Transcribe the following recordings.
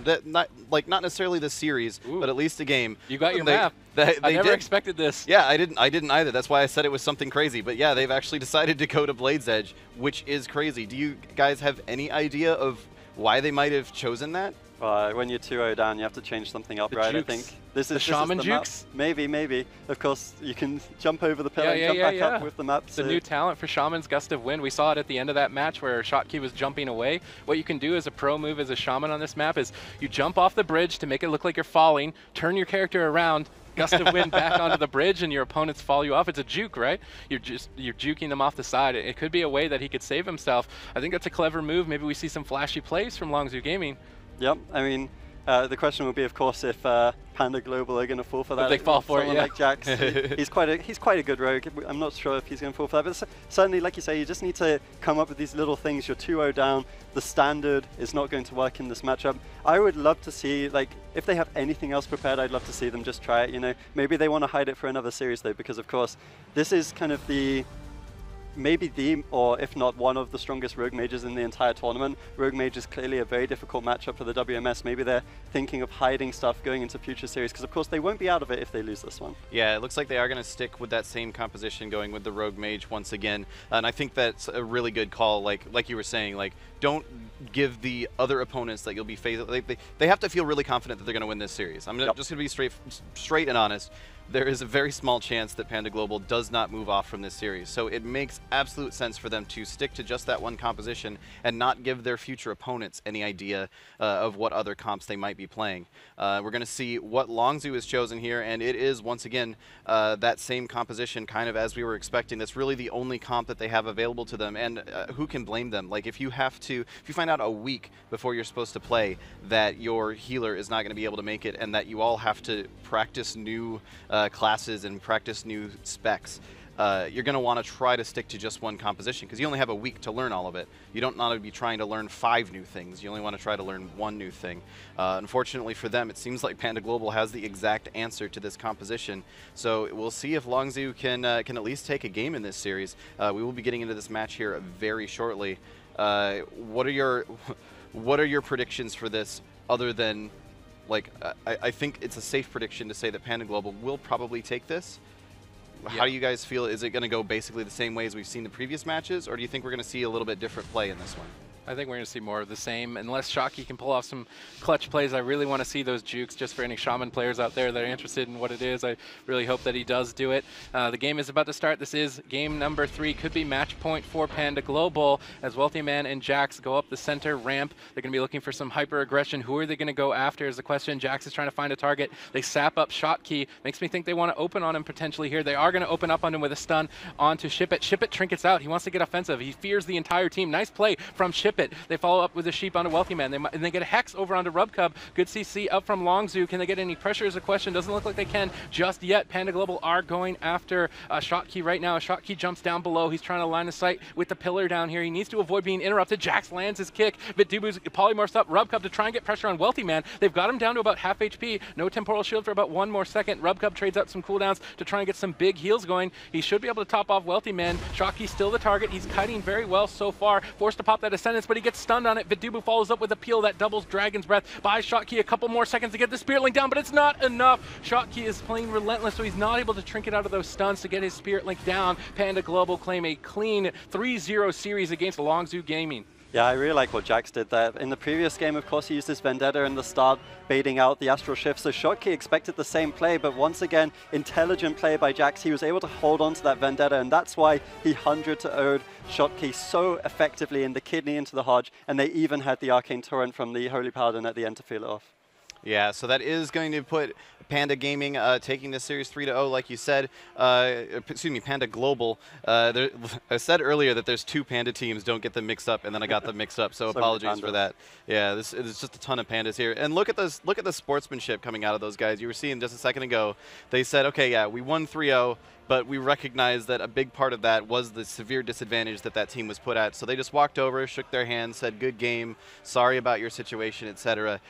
Not necessarily the series, Ooh. but at least a game. You got your map. I never expected this. Yeah, I didn't either. That's why I said it was something crazy. But yeah, they've actually decided to go to Blade's Edge, which is crazy. Do you guys have any idea of why they might have chosen that? When you're 2-0 down, you have to change something up, right? Jukes. I think this is the shaman the jukes. Map. Maybe. Of course, you can jump over the pillar and jump back up with the map. It's a new talent for Shaman's Gust of Wind. We saw it at the end of that match where Schottky was jumping away. What you can do as a pro move as a Shaman on this map is you jump off the bridge to make it look like you're falling, turn your character around, Gust of Wind back onto the bridge, and your opponents fall you off. It's a juke, right? You're juking them off the side. It could be a way that he could save himself. I think that's a clever move. Maybe we see some flashy plays from Longzhu Gaming. Yep, I mean, the question will be, of course, if Panda Global are going to fall for that. If they fall for it, yeah. Like Jax, he's quite a good rogue. I'm not sure if he's going to fall for that, but certainly, like you say, you just need to come up with these little things. You're 2-0 down. The standard is not going to work in this matchup. I would love to see, like, if they have anything else prepared, I'd love to see them just try it. You know, maybe they want to hide it for another series though, because of course, this is kind of maybe the, or if not one of the strongest Rogue Mages in the entire tournament. Rogue Mage is clearly a very difficult matchup for the WMS. Maybe they're thinking of hiding stuff going into future series, because of course they won't be out of it if they lose this one. Yeah, it looks like they are going to stick with that same composition, going with the Rogue Mage once again. And I think that's a really good call, like you were saying, like, don't give the other opponents that you'll be facing, they have to feel really confident that they're going to win this series. I'm just going to be straight and honest. There is a very small chance that Panda Global does not move off from this series. So it makes absolute sense for them to stick to just that one composition and not give their future opponents any idea of what other comps they might be playing. We're going to see what Longzhu has chosen here, and it is, once again, that same composition kind of as we were expecting. That's really the only comp that they have available to them, and who can blame them? Like, if you find out a week before you're supposed to play that your healer is not going to be able to make it, and that you all have to practice new classes and practice new specs, you're going to want to try to stick to just one composition, because you only have a week to learn all of it. You don't want to be trying to learn 5 new things. You only want to try to learn 1 new thing. Unfortunately for them, it seems like Panda Global has the exact answer to this composition. So we'll see if Longzhu can at least take a game in this series. We will be getting into this match here very shortly. What are your predictions for this, other than, like, I think it's a safe prediction to say that Panda Global will probably take this. Yeah. How do you guys feel? Is it going to go basically the same way as we've seen the previous matches, or do you think we're going to see a little bit different play in this one? I think we're going to see more of the same. Unless Shocky can pull off some clutch plays, I really want to see those jukes just for any Shaman players out there that are interested in what it is. I really hope that he does do it. The game is about to start. This is game number 3. Could be match point for Panda Global as Wealthy Man and Jax go up the center ramp. They're going to be looking for some hyper aggression. Who are they going to go after is the question. Jax is trying to find a target. They sap up Shotkey. Makes me think they want to open on him potentially here. They are going to open up on him with a stun onto Shipit. Shipit trinkets out. He wants to get offensive. He fears the entire team. Nice play from Shipit. They follow up with a sheep onto Wealthy Man. And they get a Hex over onto Rubcub. Good CC up from Longzhu. Can they get any pressure is a question. Doesn't look like they can just yet. Panda Global are going after Shotkey right now. Shotkey jumps down below. He's trying to line of sight with the pillar down here. He needs to avoid being interrupted. Jax lands his kick. Vidubu's polymorphs up Rubcub to try and get pressure on Wealthy Man. They've got him down to about half HP. No temporal shield for about 1 more second. Rubcub trades out some cooldowns to try and get some big heals going. He should be able to top off Wealthy Man. Shotkey's still the target. He's kiting very well so far. Forced to pop that Ascendance, but he gets stunned on it. Vidubu follows up with a peel that doubles Dragon's Breath. Buys Shotkey a couple more seconds to get the Spirit Link down, but it's not enough. Shotkey is playing relentless, so he's not able to trinket out of those stuns to get his Spirit Link down. Panda Global claim a clean 3-0 series against Longzhu Gaming. Yeah, I really like what Jax did there. In the previous game, of course, he used his Vendetta in the start, baiting out the Astral Shift, so Shotkey expected the same play, but once again, intelligent play by Jax. He was able to hold on to that Vendetta, and that's why he 100-0'd Shotkey so effectively in the kidney into the Hodge, and they even had the Arcane Torrent from the Holy Paladin at the end to feel it off. Yeah, so that is going to put Panda Gaming taking this series 3-0, like you said. Excuse me, Panda Global. I said earlier that there's 2 Panda teams. Don't get them mixed up, and then I got them mixed up. So apologies for that. Yeah, there's just a ton of Pandas here. And look at this. Look at the sportsmanship coming out of those guys. You were seeing just a second ago. They said, okay, yeah, we won 3-0. But we recognize that a big part of that was the severe disadvantage that that team was put at. So they just walked over, shook their hands, said, good game, sorry about your situation, etc.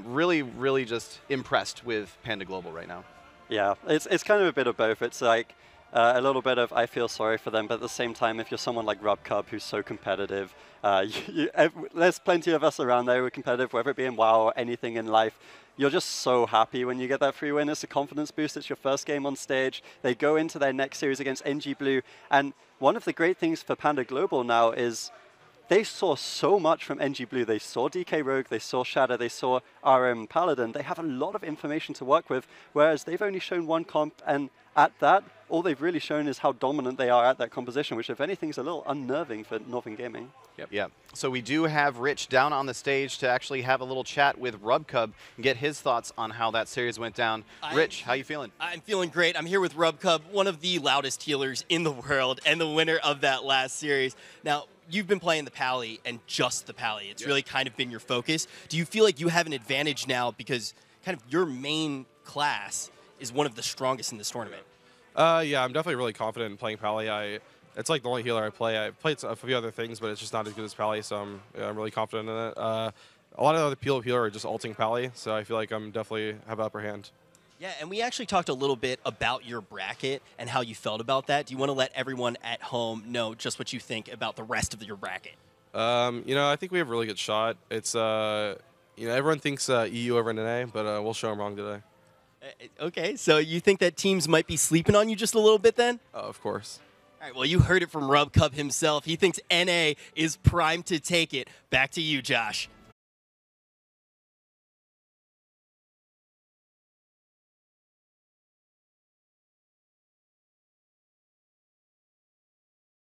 Really, really just impressed with Panda Global right now. Yeah, it's kind of a bit of both. It's like, a little bit of I feel sorry for them, but at the same time, if you're someone like RubCub who's so competitive, there's plenty of us around there who are competitive, whether it be in WoW or anything in life. You're just so happy when you get that free win. It's a confidence boost. It's your first game on stage. They go into their next series against NG Blue. And one of the great things for Panda Global now is they saw so much from NG Blue. They saw DK Rogue, they saw Shadow, they saw RM Paladin. They have a lot of information to work with, whereas they've only shown one comp, and at that, all they've really shown is how dominant they are at that composition, which, if anything, is a little unnerving for Northern Gaming. Yep. Yeah. So we do have Rich down on the stage to actually have a little chat with RubCub and get his thoughts on how that series went down. Rich, how you feeling? I'm feeling great. I'm here with RubCub, one of the loudest healers in the world and the winner of that last series. Now, you've been playing the Pally and just the Pally. It's really kind of been your focus. Do you feel like you have an advantage now because kind of your main class is one of the strongest in this tournament? Yeah, I'm definitely really confident in playing Pally. It's like the only healer I play. I've played a few other things, but it's just not as good as Pally, so I'm really confident in it. A lot of the other people are just ulting Pally, so I feel like I'm definitely have an upper hand. Yeah, and we actually talked a little bit about your bracket and how you felt about that. Do you want to let everyone at home know just what you think about the rest of your bracket? I think we have a really good shot. It's, everyone thinks EU over NA, but we'll show them wrong today. Okay, so you think that teams might be sleeping on you just a little bit then? Of course. All right, well, you heard it from RubCub himself. He thinks NA is primed to take it. Back to you, Josh.